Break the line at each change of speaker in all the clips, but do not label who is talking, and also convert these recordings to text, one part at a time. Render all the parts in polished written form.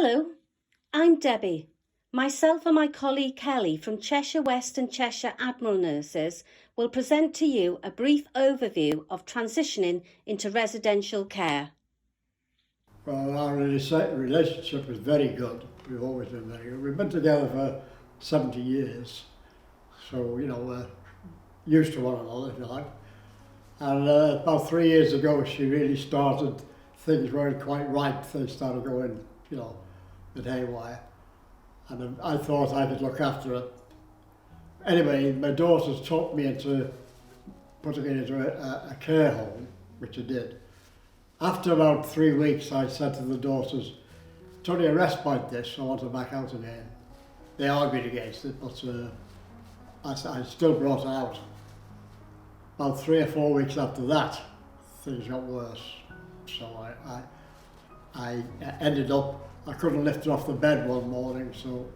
Hello, I'm Debbie. Myself and my colleague Kelly from Cheshire West and Cheshire Admiral Nurses will present to you a brief overview of transitioning into residential care.
Well, our relationship was very good. We've always been very good. We've been together for 70 years, so, we're used to one another, if you like. And about 3 years ago, she really started, things weren't quite right. Things started going, a bit haywire. And I thought I could look after it. Anyway, my daughters talked me into putting it into a care home, which I did. After about 3 weeks, I said to the daughters, it's only a respite this, I want her back out again. They argued against it, but I still brought her out. About 3 or 4 weeks after that, things got worse. So I ended up, I couldn't lift her off the bed one morning, so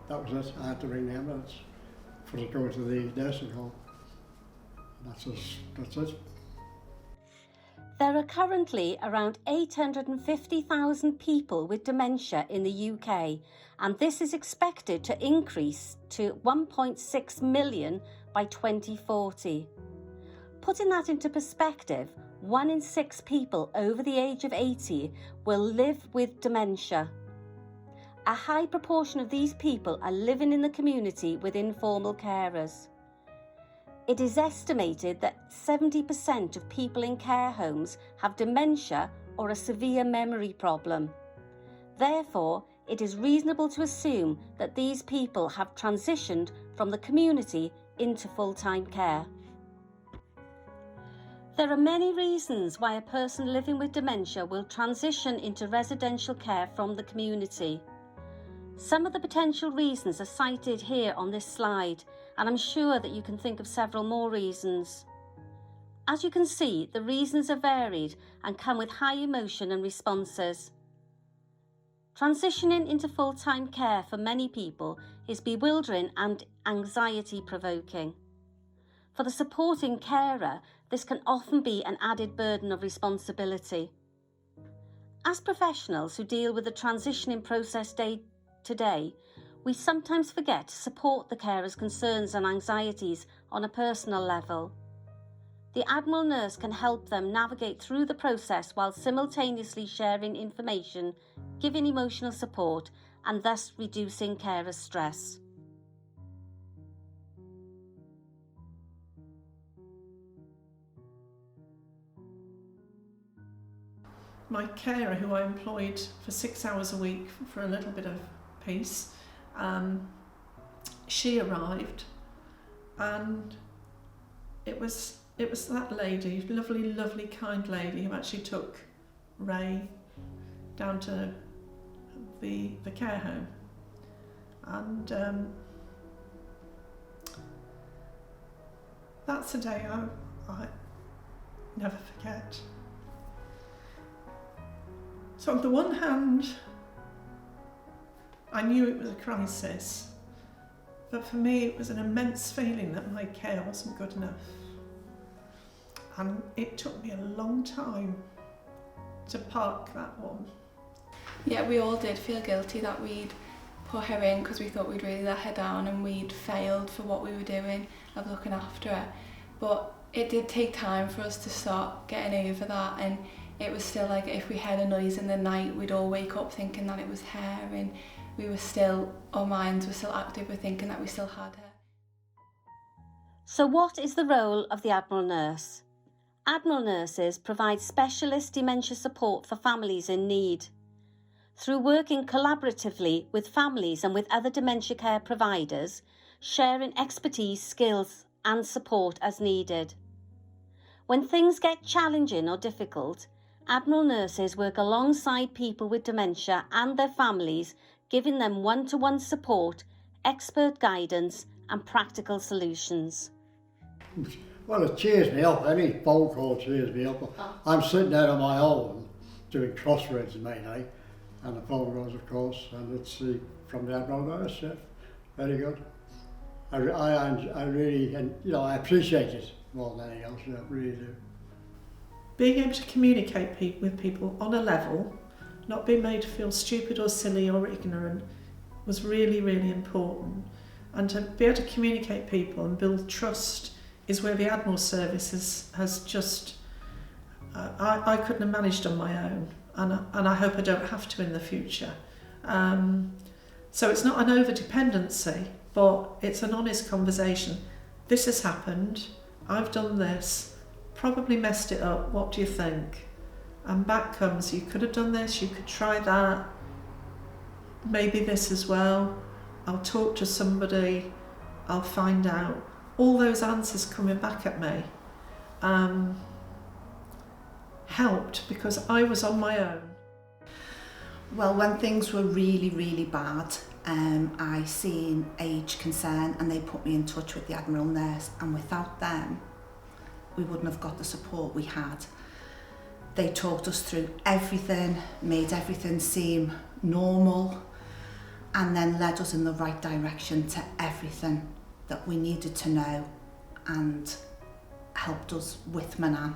that was it. I had to ring the ambulance for her to go to the nursing home. That's it.
There are currently around 850,000 people with dementia in the UK, and this is expected to increase to 1.6 million by 2040. Putting that into perspective, 1 in 6 people over the age of 80 will live with dementia. A high proportion of these people are living in the community with informal carers. It is estimated that 70% of people in care homes have dementia or a severe memory problem. Therefore, it is reasonable to assume that these people have transitioned from the community into full-time care. There are many reasons why a person living with dementia will transition into residential care from the community. Some of the potential reasons are cited here on this slide, and I'm sure that you can think of several more reasons. As you can see, the reasons are varied and come with high emotion and responses. Transitioning into full-time care for many people is bewildering and anxiety-provoking. For the supporting carer, this can often be an added burden of responsibility. As professionals who deal with the transitioning process day to day, we sometimes forget to support the carer's concerns and anxieties on a personal level. The Admiral nurse can help them navigate through the process while simultaneously sharing information, giving emotional support, and thus reducing carer's stress.
My carer, who I employed for 6 hours a week for a little bit of peace, she arrived, and it was that lady, lovely kind lady, who actually took Ray down to the care home, and that's a day I never forget. So on the one hand, I knew it was a crisis, but for me it was an immense feeling that my care wasn't good enough. And it took me a long time to park that one.
Yeah, we all did feel guilty that we'd put her in because we thought we'd really let her down and we'd failed for what we were doing of looking after her. But it did take time for us to start getting over that, and it was still like if we heard a noise in the night, we'd all wake up thinking that it was her, and our minds were still active with thinking that we still had her.
So what is the role of the Admiral nurse? Admiral nurses provide specialist dementia support for families in need. Through working collaboratively with families and with other dementia care providers, sharing expertise, skills and support as needed. When things get challenging or difficult, Admiral nurses work alongside people with dementia and their families, giving them one-to-one support, expert guidance and practical solutions.
Well, it cheers me up. Any phone call cheers me up. I'm sitting there on my own doing crosswords mainly, and the phone goes, of course, and it's from the Admiral nurse. Yeah. Very good. I really, and I appreciate it more than anything else. Yeah, I really do.
Being able to communicate with people on a level not being made to feel stupid or silly or ignorant was really, really important. And to be able to communicate people and build trust is where the Admiral service has just, I couldn't have managed on my own, and I hope I don't have to in the future. So it's not an over-dependency, but it's an honest conversation. This has happened, I've done this, probably messed it up, what do you think? And back comes, you could have done this, you could try that, maybe this as well, I'll talk to somebody, I'll find out. All those answers coming back at me helped, because I was on my own.
Well, when things were really, really bad, I seen Age Concern and they put me in touch with the Admiral nurse, and without them, we wouldn't have got the support we had. They talked us through everything, made everything seem normal, and then led us in the right direction to everything that we needed to know and helped us with my nan.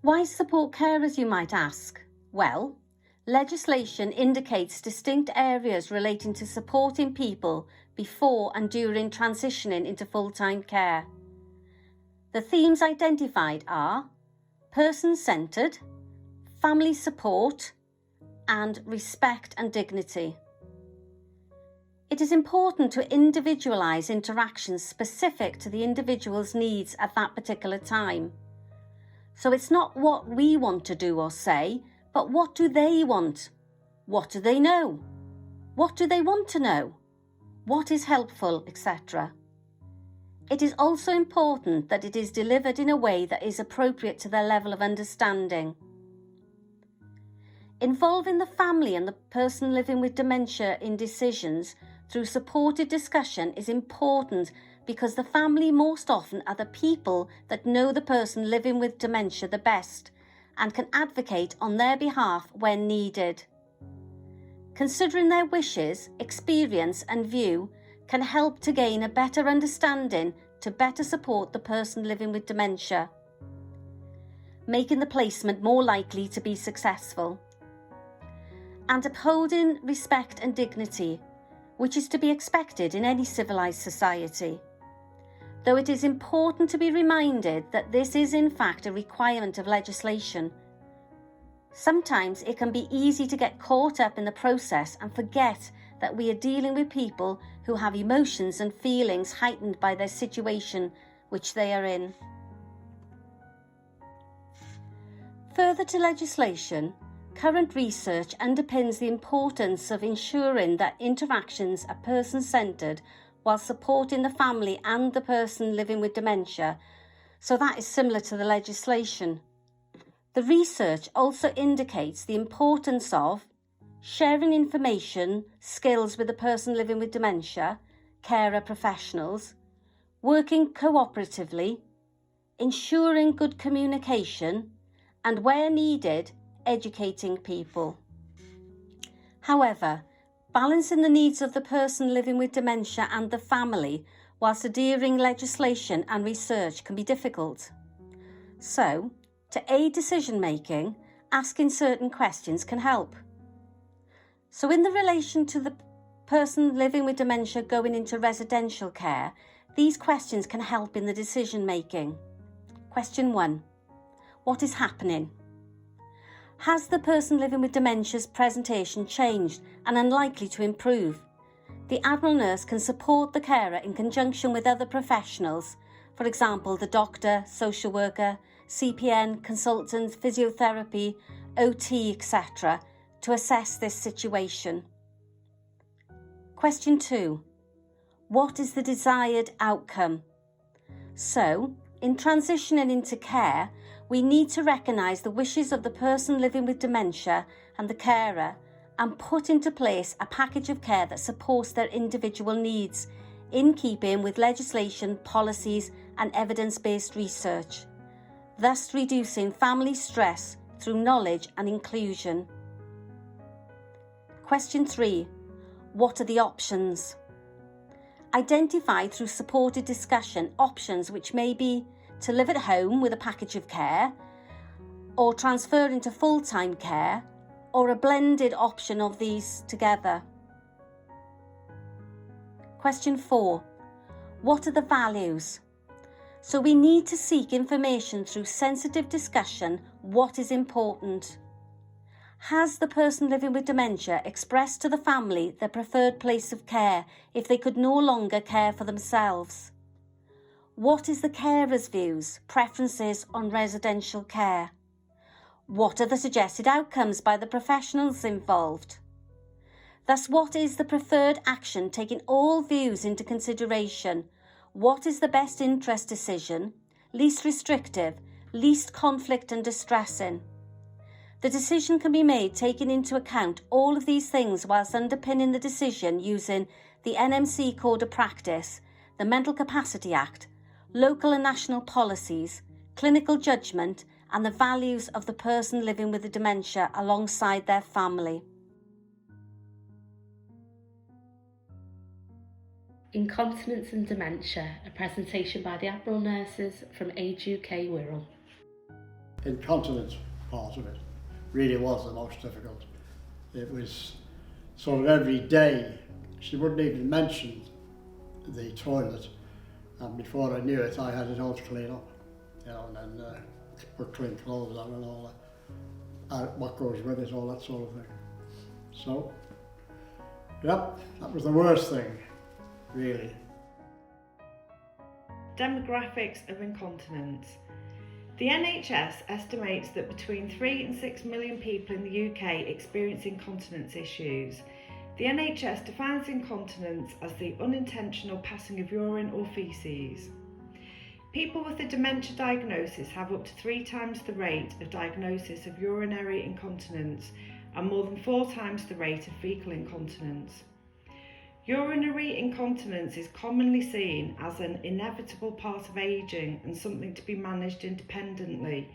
Why support carers, you might ask? Well, legislation indicates distinct areas relating to supporting people before and during transitioning into full-time care. The themes identified are person-centred, family support, and respect and dignity. It is important to individualise interactions specific to the individual's needs at that particular time. So it's not what we want to do or say, but what do they want? What do they know? What do they want to know? What is helpful, etc. It is also important that it is delivered in a way that is appropriate to their level of understanding. Involving the family and the person living with dementia in decisions through supported discussion is important, because the family most often are the people that know the person living with dementia the best and can advocate on their behalf when needed. Considering their wishes, experience and view can help to gain a better understanding to better support the person living with dementia, making the placement more likely to be successful. And upholding respect and dignity, which is to be expected in any civilised society. Though it is important to be reminded that this is in fact a requirement of legislation. Sometimes it can be easy to get caught up in the process and forget that we are dealing with people who have emotions and feelings heightened by their situation which they are in. Further to legislation, current research underpins the importance of ensuring that interactions are person-centred while supporting the family and the person living with dementia, so that is similar to the legislation. The research also indicates the importance of sharing information, skills with the person living with dementia, carer professionals, working cooperatively, ensuring good communication, and where needed, educating people. However, balancing the needs of the person living with dementia and the family whilst adhering legislation and research can be difficult. So, to aid decision making, asking certain questions can help. So in the relation to the person living with dementia going into residential care, these questions can help in the decision making. Question 1. What is happening? Has the person living with dementia's presentation changed and unlikely to improve? The Admiral nurse can support the carer in conjunction with other professionals, for example, the doctor, social worker, CPN, consultant, physiotherapy, OT, etc., to assess this situation. Question 2. What is the desired outcome? So, in transitioning into care, we need to recognise the wishes of the person living with dementia and the carer and put into place a package of care that supports their individual needs in keeping with legislation, policies and evidence-based research, thus reducing family stress through knowledge and inclusion. Question 3. What are the options? Identify through supported discussion options which may be to live at home with a package of care, or transfer into full-time care, or a blended option of these together? Question 4. What are the values? So we need to seek information through sensitive discussion. What is important? Has the person living with dementia expressed to the family their preferred place of care if they could no longer care for themselves? What is the carer's views, preferences on residential care? What are the suggested outcomes by the professionals involved? Thus, what is the preferred action taking all views into consideration? What is the best interest decision, least restrictive, least conflict and distressing? The decision can be made taking into account all of these things whilst underpinning the decision using the NMC Code of Practice, the Mental Capacity Act, local and national policies, clinical judgment, and the values of the person living with the dementia alongside their family.
Incontinence and Dementia, a presentation by the Admiral nurses from Age UK Wirral.
Incontinence part of it really was the most difficult. It was sort of every day. She wouldn't even mention the toilet, and before I knew it, I had it all to clean up, and then put clean clothes on and all that, what goes with it, all that sort of thing. So, yep, that was the worst thing, really.
Demographics of incontinence. The NHS estimates that between 3 and 6 million people in the UK experience incontinence issues. The NHS defines incontinence as the unintentional passing of urine or faeces. People with a dementia diagnosis have up to 3 times the rate of diagnosis of urinary incontinence and more than 4 times the rate of fecal incontinence. Urinary incontinence is commonly seen as an inevitable part of ageing and something to be managed independently.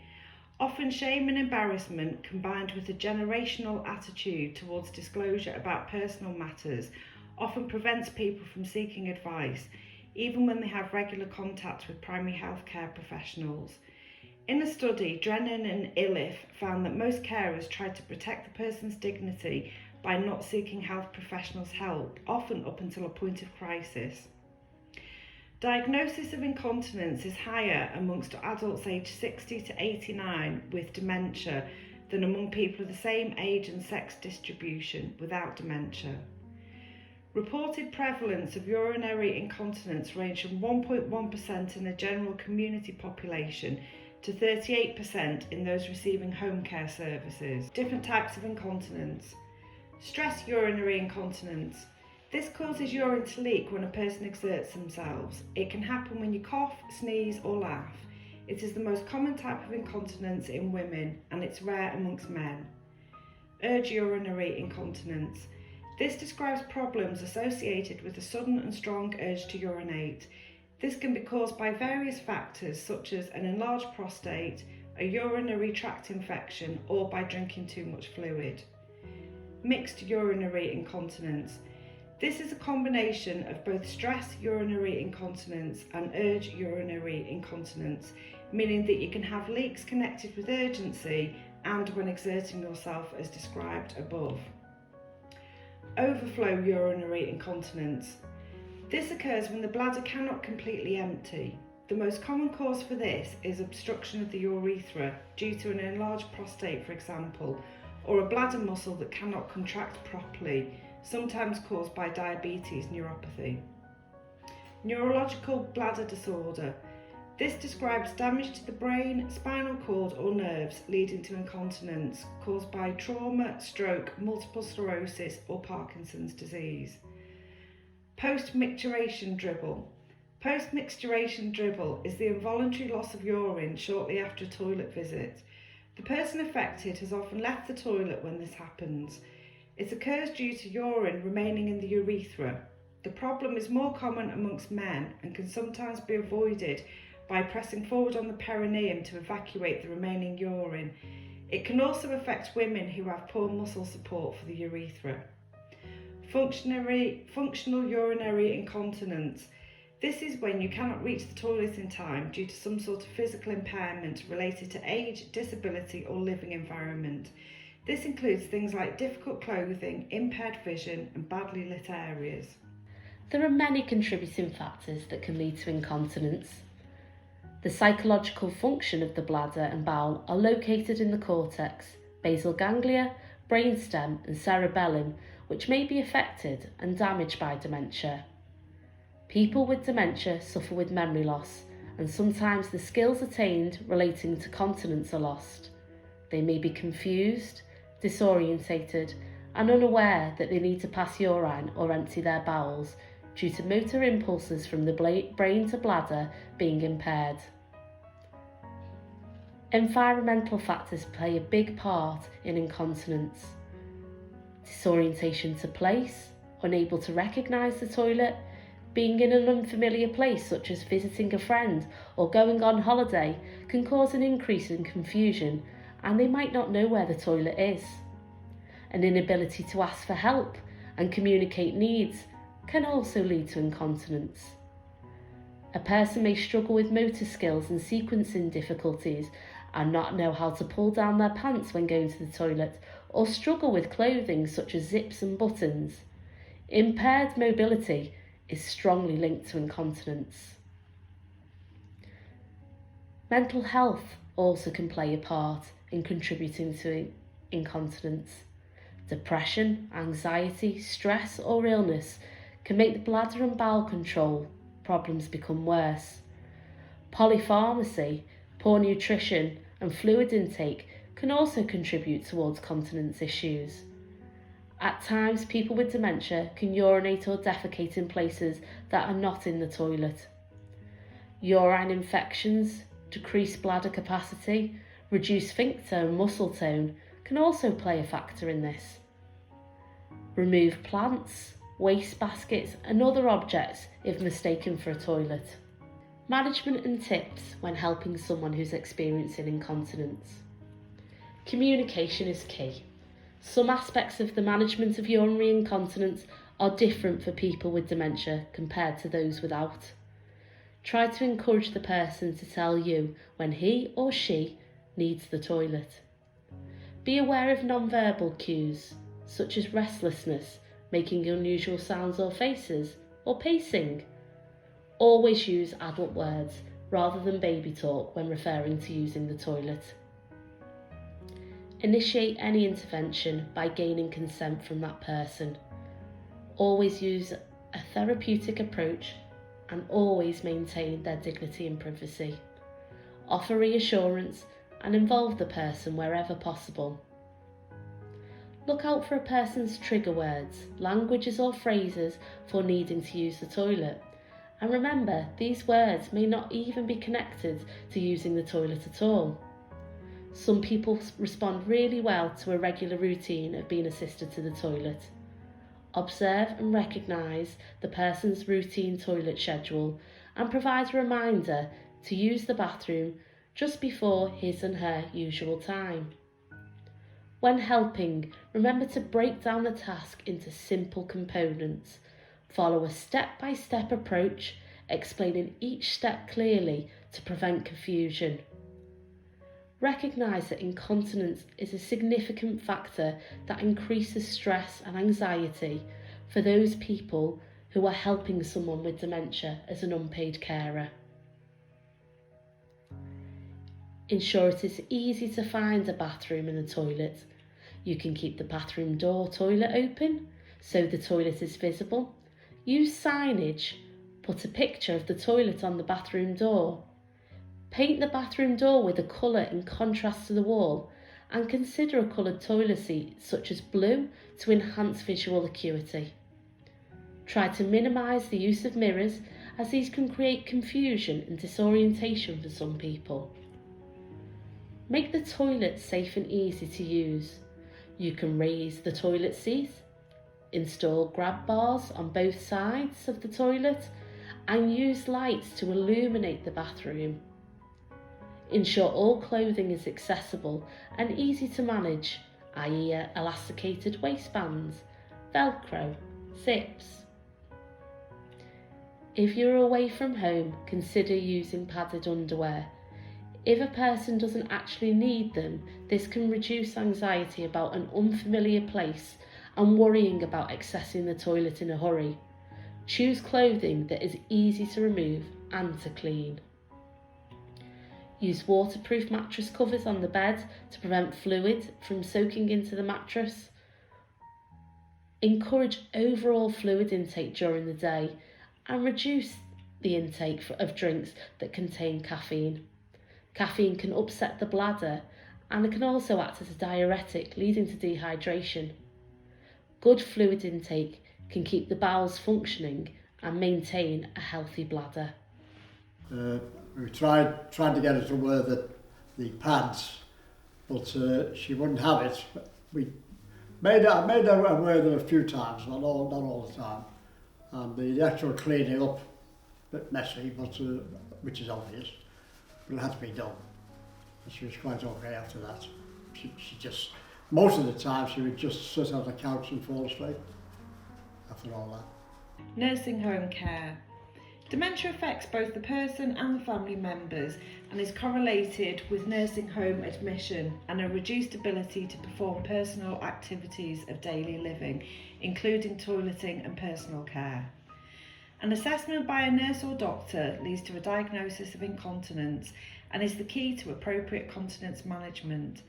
Often shame and embarrassment combined with a generational attitude towards disclosure about personal matters often prevents people from seeking advice, even when they have regular contact with primary healthcare professionals. In a study, Drennan and Iliffe found that most carers tried to protect the person's dignity by not seeking health professionals' help, often up until a point of crisis. Diagnosis of incontinence is higher amongst adults aged 60 to 89 with dementia than among people of the same age and sex distribution without dementia. Reported prevalence of urinary incontinence range from 1.1% in the general community population to 38% in those receiving home care services. Different types of incontinence. Stress urinary incontinence. This causes urine to leak when a person exerts themselves. It can happen when you cough, sneeze or laugh. It is the most common type of incontinence in women and it's rare amongst men. Urge urinary incontinence. This describes problems associated with a sudden and strong urge to urinate. This can be caused by various factors such as an enlarged prostate, a urinary tract infection or by drinking too much fluid. Mixed urinary incontinence. This is a combination of both stress urinary incontinence and urge urinary incontinence, meaning that you can have leaks connected with urgency and when exerting yourself as described above. Overflow urinary incontinence. This occurs when the bladder cannot completely empty. The most common cause for this is obstruction of the urethra due to an enlarged prostate, for example, or a bladder muscle that cannot contract properly, sometimes caused by diabetes neuropathy. Neurological bladder disorder. This describes damage to the brain, spinal cord or nerves leading to incontinence caused by trauma, stroke, multiple sclerosis or Parkinson's disease. Post-micturition dribble. Post-micturition dribble is the involuntary loss of urine shortly after a toilet visit. The person affected has often left the toilet when this happens. It occurs due to urine remaining in the urethra. The problem is more common amongst men and can sometimes be avoided by pressing forward on the perineum to evacuate the remaining urine. It can also affect women who have poor muscle support for the urethra. Functional urinary incontinence. This is when you cannot reach the toilet in time due to some sort of physical impairment related to age, disability or living environment. This includes things like difficult clothing, impaired vision and badly lit areas.
There are many contributing factors that can lead to incontinence. The psychological function of the bladder and bowel are located in the cortex, basal ganglia, brainstem and cerebellum, which may be affected and damaged by dementia. People with dementia suffer with memory loss, and sometimes the skills attained relating to continence are lost. They may be confused, disorientated, and unaware that they need to pass urine or empty their bowels due to motor impulses from the brain to bladder being impaired. Environmental factors play a big part in incontinence. Disorientation to place, unable to recognise the toilet, being in an unfamiliar place such as visiting a friend or going on holiday can cause an increase in confusion, and they might not know where the toilet is. An inability to ask for help and communicate needs can also lead to incontinence. A person may struggle with motor skills and sequencing difficulties and not know how to pull down their pants when going to the toilet, or struggle with clothing such as zips and buttons. Impaired mobility is strongly linked to incontinence. Mental health also can play a part in contributing to incontinence. Depression, anxiety, stress or illness can make the bladder and bowel control problems become worse. Polypharmacy, poor nutrition and fluid intake can also contribute towards continence issues. At times, people with dementia can urinate or defecate in places that are not in the toilet. Urine infections, decreased bladder capacity, reduced sphincter and muscle tone can also play a factor in this. Remove plants, waste baskets and other objects if mistaken for a toilet. Management and tips when helping someone who's experiencing incontinence. Communication is key. Some aspects of the management of urinary incontinence are different for people with dementia compared to those without. Try to encourage the person to tell you when he or she needs the toilet. Be aware of non-verbal cues, such as restlessness, making unusual sounds or faces, or pacing. Always use adult words rather than baby talk when referring to using the toilet. Initiate any intervention by gaining consent from that person. Always use a therapeutic approach and always maintain their dignity and privacy. Offer reassurance and involve the person wherever possible. Look out for a person's trigger words, languages or phrases for needing to use the toilet. And remember, these words may not even be connected to using the toilet at all. Some people respond really well to a regular routine of being assisted to the toilet. Observe and recognise the person's routine toilet schedule and provide a reminder to use the bathroom just before his and her usual time. When helping, remember to break down the task into simple components. Follow a step-by-step approach, explaining each step clearly to prevent confusion. Recognise that incontinence is a significant factor that increases stress and anxiety for those people who are helping someone with dementia as an unpaid carer. Ensure it is easy to find a bathroom and a toilet. You can keep the bathroom door toilet open so the toilet is visible. Use signage. Put a picture of the toilet on the bathroom door. Paint the bathroom door with a colour in contrast to the wall and consider a coloured toilet seat such as blue to enhance visual acuity. Try to minimise the use of mirrors as these can create confusion and disorientation for some people. Make the toilet safe and easy to use. You can raise the toilet seat, install grab bars on both sides of the toilet and use lights to illuminate the bathroom. Ensure all clothing is accessible and easy to manage, i.e. elasticated waistbands, velcro, zips. If you're away from home, consider using padded underwear. If a person doesn't actually need them, this can reduce anxiety about an unfamiliar place and worrying about accessing the toilet in a hurry. Choose clothing that is easy to remove and to clean. Use waterproof mattress covers on the bed to prevent fluid from soaking into the mattress. Encourage overall fluid intake during the day and reduce the intake of drinks that contain caffeine. Caffeine can upset the bladder and it can also act as a diuretic, leading to dehydration. Good fluid intake can keep the bowels functioning and maintain a healthy bladder.
We tried to get her to wear the pads, but she wouldn't have it. I made her wear them a few times, not all the time. And the actual cleaning up, a bit messy, but which is obvious, but it had to be done. And she was quite okay after that. She just, most of the time, she would just sit on the couch and fall asleep after all that.
Nursing home care. Dementia affects both the person and the family members and is correlated with nursing home admission and a reduced ability to perform personal activities of daily living, including toileting and personal care. An assessment by a nurse or doctor leads to a diagnosis of incontinence and is the key to appropriate continence management.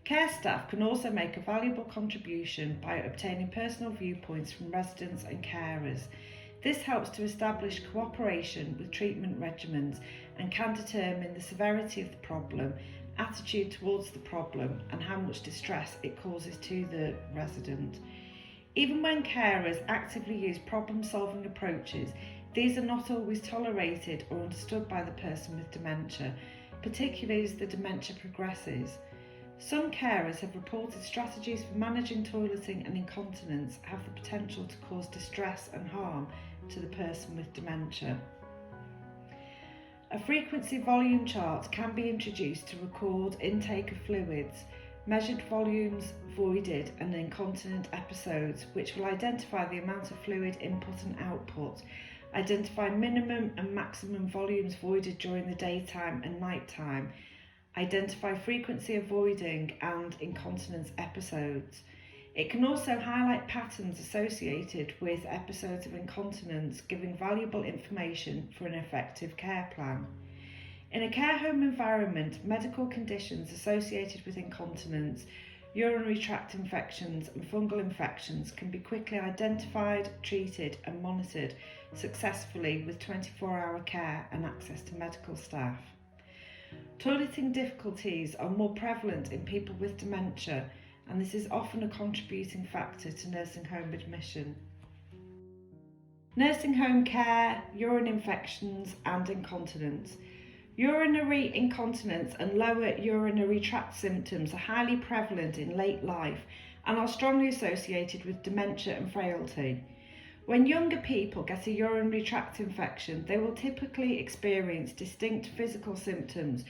Care staff can also make a valuable contribution by obtaining personal viewpoints from residents and carers. This helps to establish cooperation with treatment regimens and can determine the severity of the problem, attitude towards the problem, and how much distress it causes to the resident. Even when carers actively use problem-solving approaches, these are not always tolerated or understood by the person with dementia, particularly as the dementia progresses. Some carers have reported strategies for managing toileting and incontinence have the potential to cause distress and harm to the person with dementia. A frequency volume chart can be introduced to record intake of fluids, measured volumes, voided and incontinent episodes, which will identify the amount of fluid input and output, identify minimum and maximum volumes voided during the daytime and nighttime, identify frequency of voiding and incontinence episodes. It can also highlight patterns associated with episodes of incontinence, giving valuable information for an effective care plan. In a care home environment, medical conditions associated with incontinence, urinary tract infections and fungal infections can be quickly identified, treated and monitored successfully with 24-hour care and access to medical staff. Toileting difficulties are more prevalent in people with dementia, and this is often a contributing factor to nursing home admission. Nursing home care, urine infections and incontinence. Urinary incontinence and lower urinary tract symptoms are highly prevalent in late life and are strongly associated with dementia and frailty. When younger people get a urinary tract infection, they will typically experience distinct physical symptoms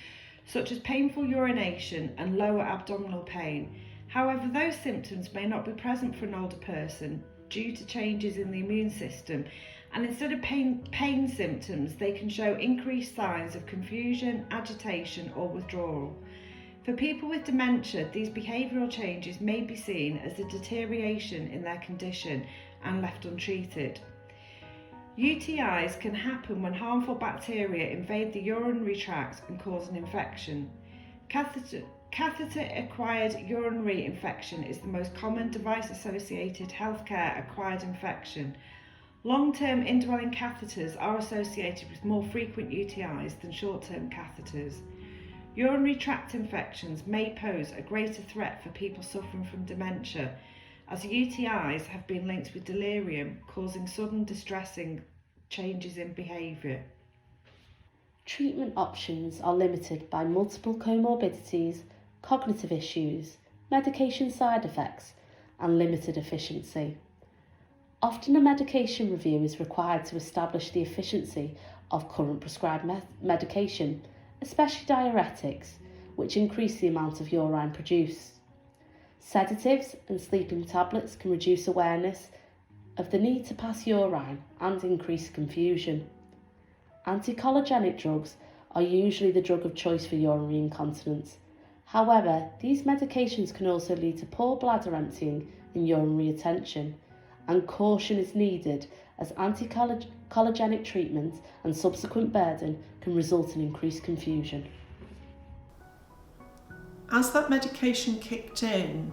such as painful urination and lower abdominal pain. However, those symptoms may not be present for an older person due to changes in the immune system, and instead of pain symptoms, they can show increased signs of confusion, agitation or withdrawal. For people with dementia, these behavioural changes may be seen as a deterioration in their condition and left untreated. UTIs can happen when harmful bacteria invade the urinary tract and cause an infection. Catheter-acquired urinary infection is the most common device-associated healthcare-acquired infection. Long-term indwelling catheters are associated with more frequent UTIs than short-term catheters. Urinary tract infections may pose a greater threat for people suffering from dementia, as UTIs have been linked with delirium, causing sudden distressing changes in behaviour.
Treatment options are limited by multiple comorbidities, cognitive issues, medication side effects, and limited efficiency. Often a medication review is required to establish the efficiency of current prescribed medication, especially diuretics, which increase the amount of urine produced. Sedatives and sleeping tablets can reduce awareness of the need to pass urine and increase confusion. Anticholinergic drugs are usually the drug of choice for urinary incontinence. However, these medications can also lead to poor bladder emptying and urinary retention, and caution is needed as anticholinergic treatment and subsequent burden can result in increased confusion.
As that medication kicked in,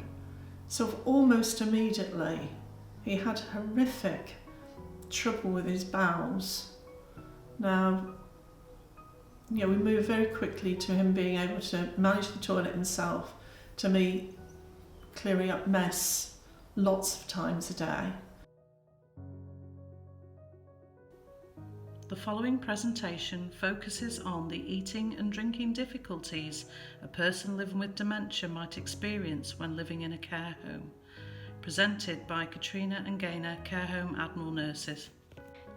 sort of almost immediately, he had horrific trouble with his bowels. Now, we moved very quickly to him being able to manage the toilet himself, to me clearing up mess lots of times a day.
The following presentation focuses on the eating and drinking difficulties a person living with dementia might experience when living in a care home. Presented by Katrina and Gaynor, Care Home Admiral nurses.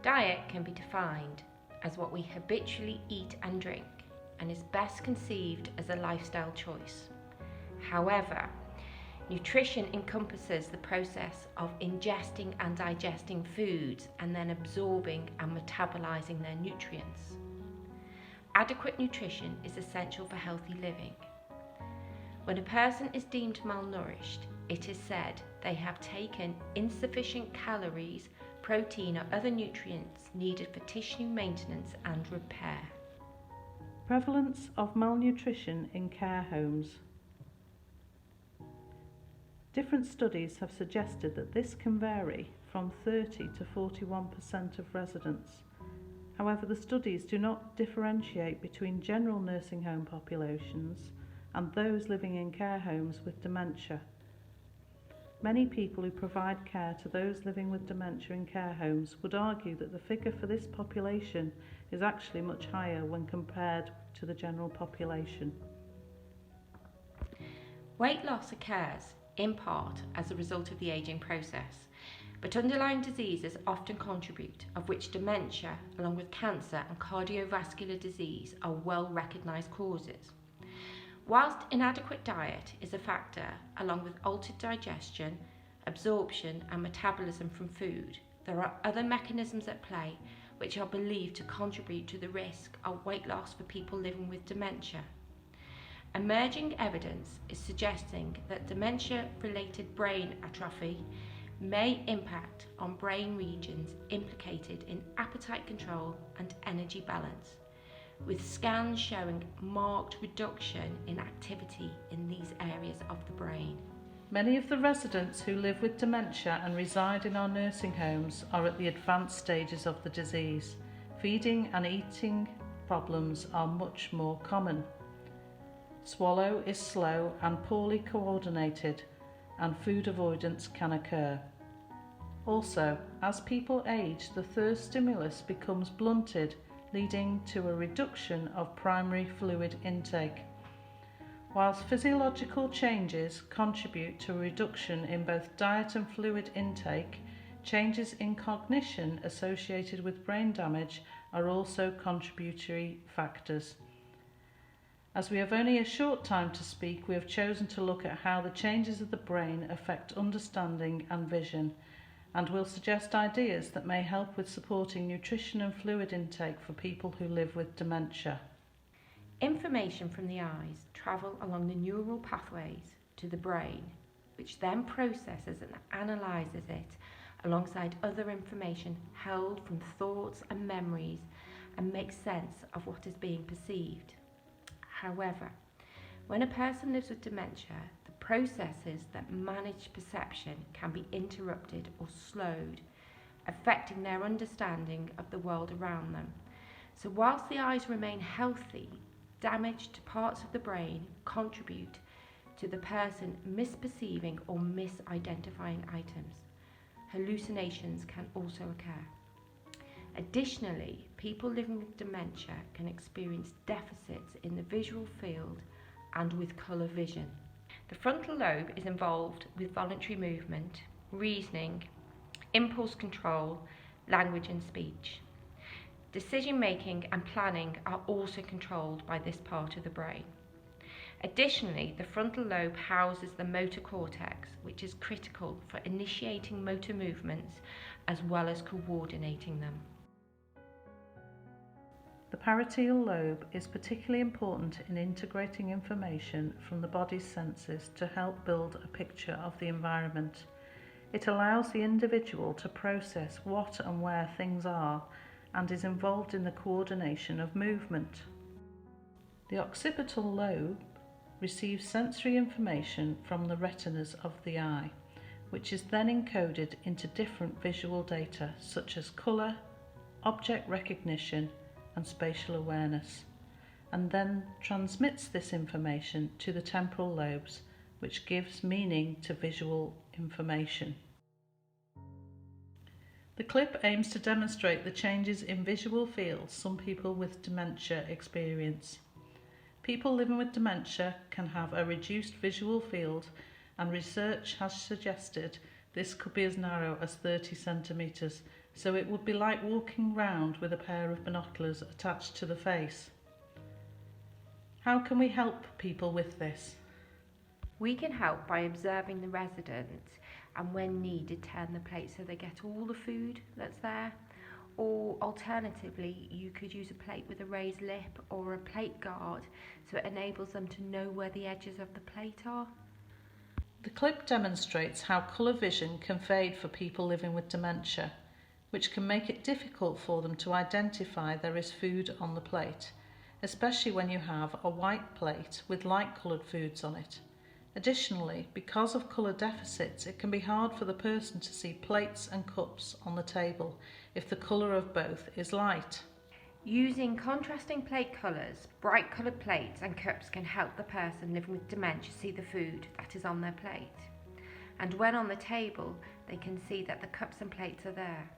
Diet can be defined as what we habitually eat and drink and is best conceived as a lifestyle choice. However, nutrition encompasses the process of ingesting and digesting foods and then absorbing and metabolizing their nutrients. Adequate nutrition is essential for healthy living. When a person is deemed malnourished, it is said they have taken insufficient calories, protein or other nutrients needed for tissue maintenance and repair.
Prevalence of malnutrition in care homes. Different studies have suggested that this can vary from 30 to 41% of residents. However, the studies do not differentiate between general nursing home populations and those living in care homes with dementia. Many people who provide care to those living with dementia in care homes would argue that the figure for this population is actually much higher when compared to the general population.
Weight loss occurs in part as a result of the ageing process, but underlying diseases often contribute, of which dementia, along with cancer and cardiovascular disease, are well recognised causes. Whilst inadequate diet is a factor, along with altered digestion, absorption and metabolism from food, there are other mechanisms at play which are believed to contribute to the risk of weight loss for people living with dementia. Emerging evidence is suggesting that dementia-related brain atrophy may impact on brain regions implicated in appetite control and energy balance, with scans showing marked reduction in activity in these areas of the brain.
Many of the residents who live with dementia and reside in our nursing homes are at the advanced stages of the disease. Feeding and eating problems are much more common. Swallow is slow and poorly coordinated, and food avoidance can occur. Also, as people age, the thirst stimulus becomes blunted, leading to a reduction of primary fluid intake. Whilst physiological changes contribute to a reduction in both diet and fluid intake, changes in cognition associated with brain damage are also contributory factors. As we have only a short time to speak, we have chosen to look at how the changes of the brain affect understanding and vision, and will suggest ideas that may help with supporting nutrition and fluid intake for people who live with dementia.
Information from the eyes travel along the neural pathways to the brain, which then processes and analyses it alongside other information held from thoughts and memories and makes sense of what is being perceived. However, when a person lives with dementia, the processes that manage perception can be interrupted or slowed, affecting their understanding of the world around them. So whilst the eyes remain healthy, damage to parts of the brain contribute to the person misperceiving or misidentifying items. Hallucinations can also occur. Additionally, people living with dementia can experience deficits in the visual field and with colour vision. The frontal lobe is involved with voluntary movement, reasoning, impulse control, language and speech. Decision making and planning are also controlled by this part of the brain. Additionally, the frontal lobe houses the motor cortex, which is critical for initiating motor movements as well as coordinating them.
The parietal lobe is particularly important in integrating information from the body's senses to help build a picture of the environment. It allows the individual to process what and where things are and is involved in the coordination of movement. The occipital lobe receives sensory information from the retinas of the eye, which is then encoded into different visual data such as colour, object recognition and spatial awareness, and then transmits this information to the temporal lobes, which gives meaning to visual information. The clip aims to demonstrate the changes in visual fields some people with dementia experience. People living with dementia can have a reduced visual field, and research has suggested this could be as narrow as 30 centimetres, so it would be like walking round with a pair of binoculars attached to the face. How can we help people with this?
We can help by observing the resident and when needed turn the plate so they get all the food that's there, or alternatively you could use a plate with a raised lip or a plate guard so it enables them to know where the edges of the plate are.
The clip demonstrates how colour vision can fade for people living with dementia, which can make it difficult for them to identify there is food on the plate, especially when you have a white plate with light coloured foods on it. Additionally, because of colour deficits, it can be hard for the person to see plates and cups on the table if the colour of both is light.
Using contrasting plate colours, bright coloured plates and cups can help the person living with dementia see the food that is on their plate. And when on the table, they can see that the cups and plates are there.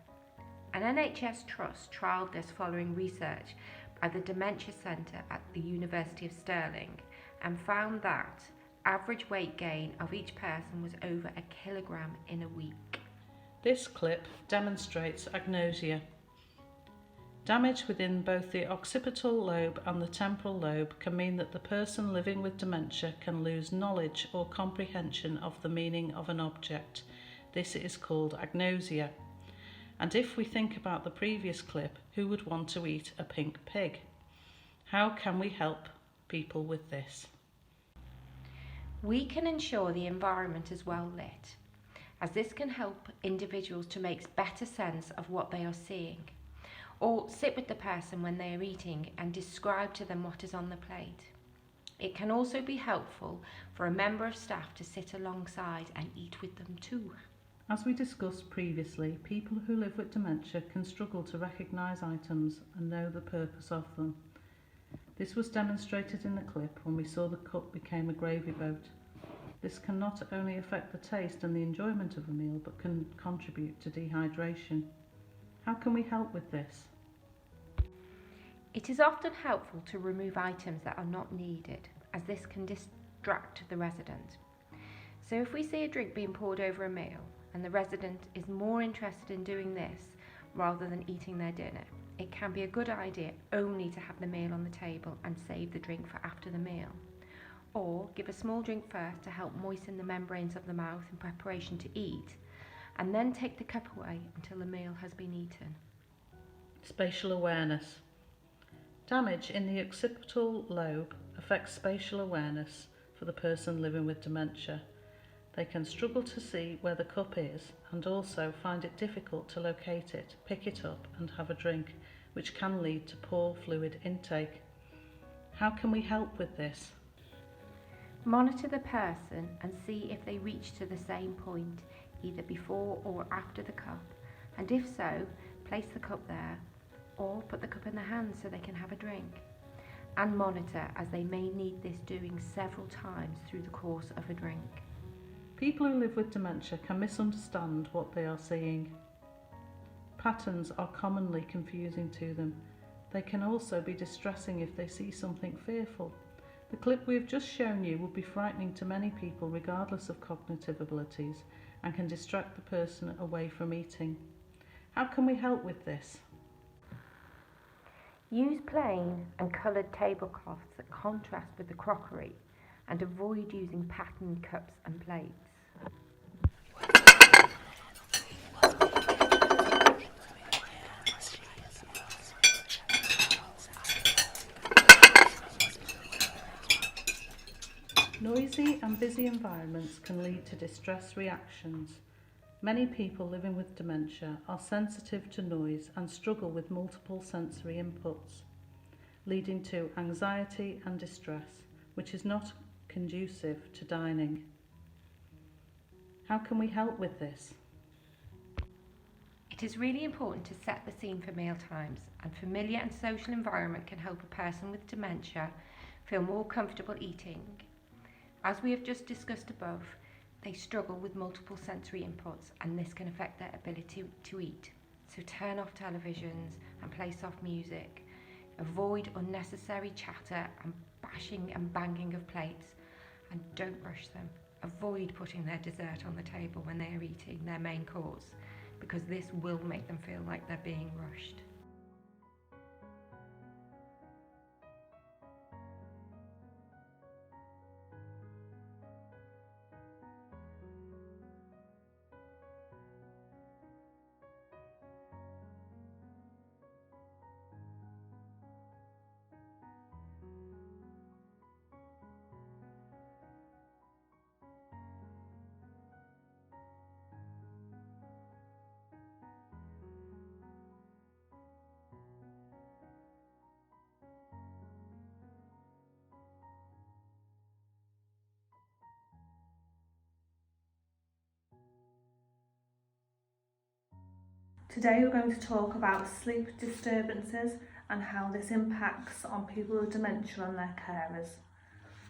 An NHS trust trialled this following research by the Dementia Centre at the University of Stirling and found that average weight gain of each person was over 1 kilogram in a week.
This clip demonstrates agnosia. Damage within both the occipital lobe and the temporal lobe can mean that the person living with dementia can lose knowledge or comprehension of the meaning of an object. This is called agnosia. And if we think about the previous clip, who would want to eat a pink pig? How can we help people with this?
We can ensure the environment is well lit, as this can help individuals to make better sense of what they are seeing, or sit with the person when they are eating and describe to them what is on the plate. It can also be helpful for a member of staff to sit alongside and eat with them too.
As we discussed previously, people who live with dementia can struggle to recognise items and know the purpose of them. This was demonstrated in the clip when we saw the cup became a gravy boat. This can not only affect the taste and the enjoyment of a meal, but can contribute to dehydration. How can we help with this?
It is often helpful to remove items that are not needed, as this can distract the resident. So if we see a drink being poured over a meal and the resident is more interested in doing this rather than eating their dinner, it can be a good idea only to have the meal on the table and save the drink for after the meal. Or give a small drink first to help moisten the membranes of the mouth in preparation to eat, and then take the cup away until the meal has been eaten.
Spatial awareness. Damage in the occipital lobe affects spatial awareness for the person living with dementia. They can struggle to see where the cup is and also find it difficult to locate it, pick it up and have a drink, which can lead to poor fluid intake. How can we help with this?
Monitor the person and see if they reach to the same point, either before or after the cup, and if so, place the cup there or put the cup in their hands so they can have a drink. And monitor, as they may need this doing several times through the course of a drink.
People who live with dementia can misunderstand what they are seeing. Patterns are commonly confusing to them. They can also be distressing if they see something fearful. The clip we have just shown you would be frightening to many people regardless of cognitive abilities and can distract the person away from eating. How can we help with this?
Use plain and coloured tablecloths that contrast with the crockery and avoid using patterned cups and plates.
Noisy environments can lead to distress reactions. Many people living with dementia are sensitive to noise and struggle with multiple sensory inputs, leading to anxiety and distress, which is not conducive to dining. How can we help with this?
It is really important to set the scene for meal times, and familiar and social environment can help a person with dementia feel more comfortable eating. As we have just discussed above, they struggle with multiple sensory inputs, and this can affect their ability to eat. So turn off televisions and play soft music. Avoid unnecessary chatter and bashing and banging of plates, and don't rush them. Avoid putting their dessert on the table when they are eating their main course, because this will make them feel like they're being rushed.
Today we're going to talk about sleep disturbances and how this impacts on people with dementia and their carers.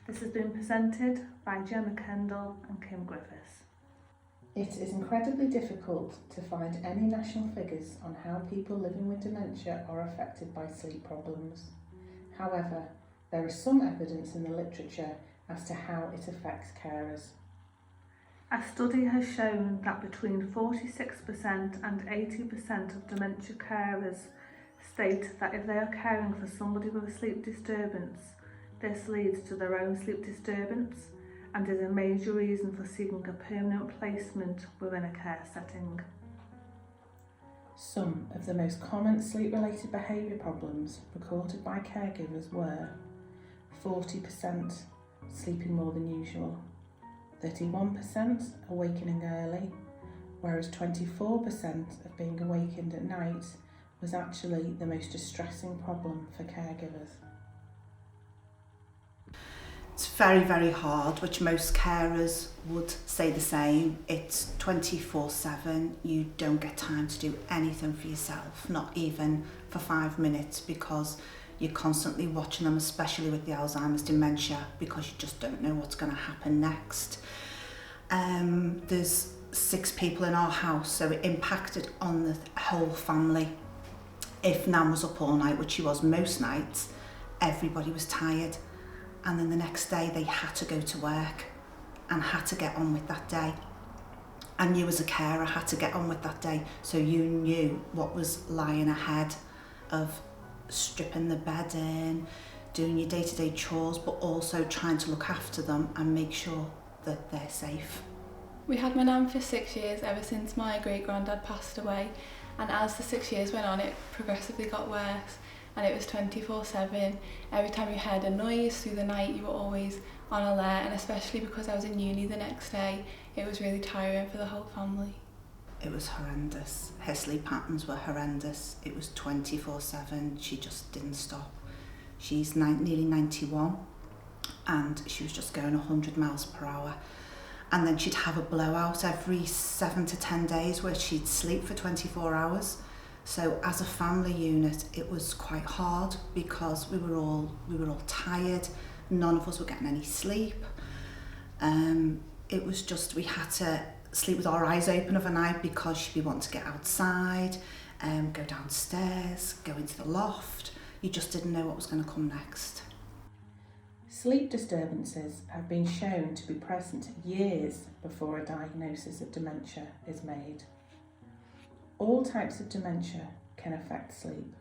This has been presented by Gemma Kendall and Kim Griffiths.
It is incredibly difficult to find any national figures on how people living with dementia are affected by sleep problems. However, there is some evidence in the literature as to how it affects carers.
A study has shown that between 46% and 80% of dementia carers state that if they are caring for somebody with a sleep disturbance, this leads to their own sleep disturbance and is a major reason for seeking a permanent placement within a care setting.
Some of the most common sleep-related behaviour problems recorded by caregivers were 40% sleeping more than usual, 31% awakening early, whereas 24% of being awakened at night was actually the most distressing problem for caregivers.
It's very, very hard, which most carers would say the same. It's 24/7. You don't get time to do anything for yourself, not even for 5 minutes, because you're constantly watching them, especially with the Alzheimer's dementia, because you just don't know what's going to happen next. There's 6 people in our house, so it impacted on the whole family. If Nan was up all night, which she was most nights, everybody was tired. And then the next day they had to go to work and had to get on with that day. And you as a carer had to get on with that day, so you knew what was lying ahead of stripping the bed in, doing your day-to-day chores, but also trying to look after them and make sure that they're safe.
We had my nan for 6 years, ever since my great-granddad passed away, and as the 6 years went on it progressively got worse, and it was 24/7. Every time you heard a noise through the night you were always on alert, and especially because I was in uni the next day, it was really tiring for the whole family.
It was horrendous. Her sleep patterns were horrendous. It was 24/7. She just didn't stop. She's nearly 91 and she was just going 100 miles per hour. And then she'd have a blowout every 7 to 10 days where she'd sleep for 24 hours. So as a family unit, it was quite hard because we were all tired. None of us were getting any sleep. It was just, we had to sleep with our eyes open overnight because she'd be wanting to get outside, go downstairs, go into the loft. You just didn't know what was going to come next.
Sleep disturbances have been shown to be present years before a diagnosis of dementia is made. All types of dementia can affect sleep,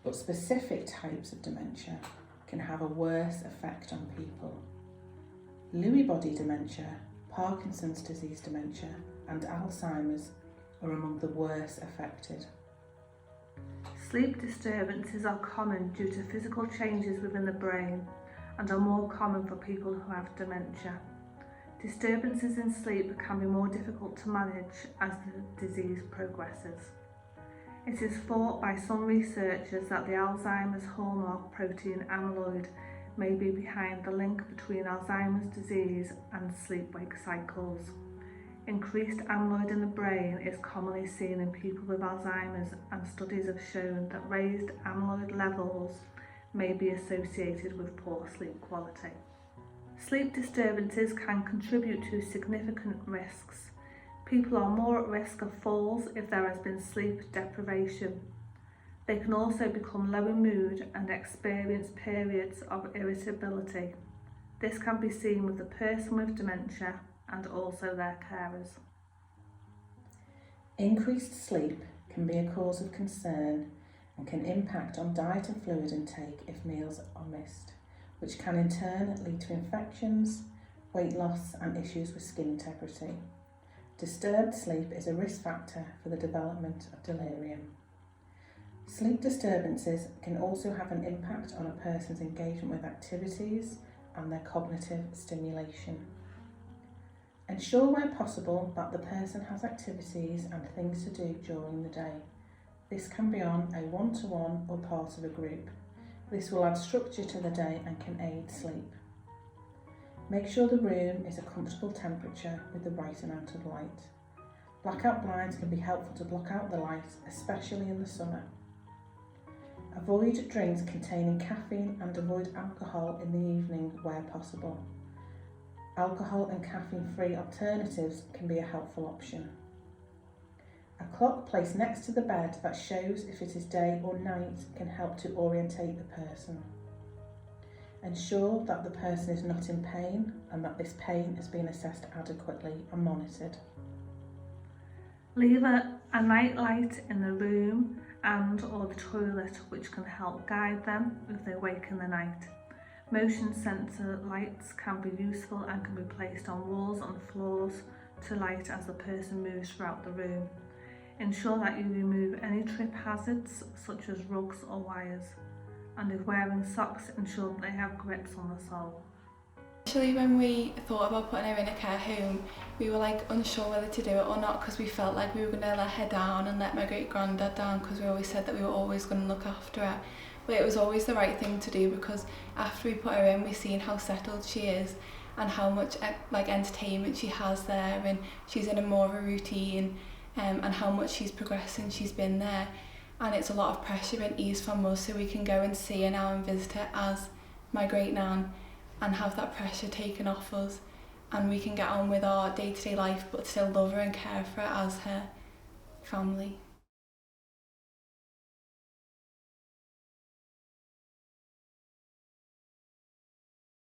but specific types of dementia can have a worse effect on people. Lewy body dementia, Parkinson's disease dementia, and Alzheimer's are among the worst affected.
Sleep disturbances are common due to physical changes within the brain and are more common for people who have dementia. Disturbances in sleep can be more difficult to manage as the disease progresses. It is thought by some researchers that the Alzheimer's hallmark protein amyloid may be behind the link between Alzheimer's disease and sleep-wake cycles. Increased amyloid in the brain is commonly seen in people with Alzheimer's, and studies have shown that raised amyloid levels may be associated with poor sleep quality. Sleep disturbances can contribute to significant risks. People are more at risk of falls if there has been sleep deprivation. They can also become low in mood and experience periods of irritability. This can be seen with the person with dementia and also their carers.
Increased sleep can be a cause of concern and can impact on diet and fluid intake if meals are missed, which can in turn lead to infections, weight loss and issues with skin integrity. Disturbed sleep is a risk factor for the development of delirium. Sleep disturbances can also have an impact on a person's engagement with activities and their cognitive stimulation. Ensure where possible that the person has activities and things to do during the day. This can be on a one-to-one or part of a group. This will add structure to the day and can aid sleep. Make sure the room is a comfortable temperature with the right amount of light. Blackout blinds can be helpful to block out the light, especially in the summer. Avoid drinks containing caffeine and avoid alcohol in the evening where possible. Alcohol and caffeine-free alternatives can be a helpful option. A clock placed next to the bed that shows if it is day or night can help to orientate the person. Ensure that the person is not in pain and that this pain has been assessed adequately and monitored.
Leave a night light in the room and or the toilet, which can help guide them if they wake in the night. Motion sensor lights can be useful and can be placed on walls and floors to light as the person moves throughout the room. Ensure that you remove any trip hazards such as rugs or wires, and if wearing socks, ensure that they have grips on the sole.
Initially, when we thought about putting her in a care home, we were unsure whether to do it or not, because we felt like we were going to let her down and let my great granddad down, because we always said that we were always going to look after her. But it was always the right thing to do, because after we put her in, we've seen how settled she is and how much entertainment she has there, and she's in a more of a routine, and how much she's progressing. She's been there, and it's a lot of pressure and ease from us, so we can go and see her now and visit her as my great nan and have that pressure taken off us, and we can get on with our day-to-day life but still love her and care for her as her family.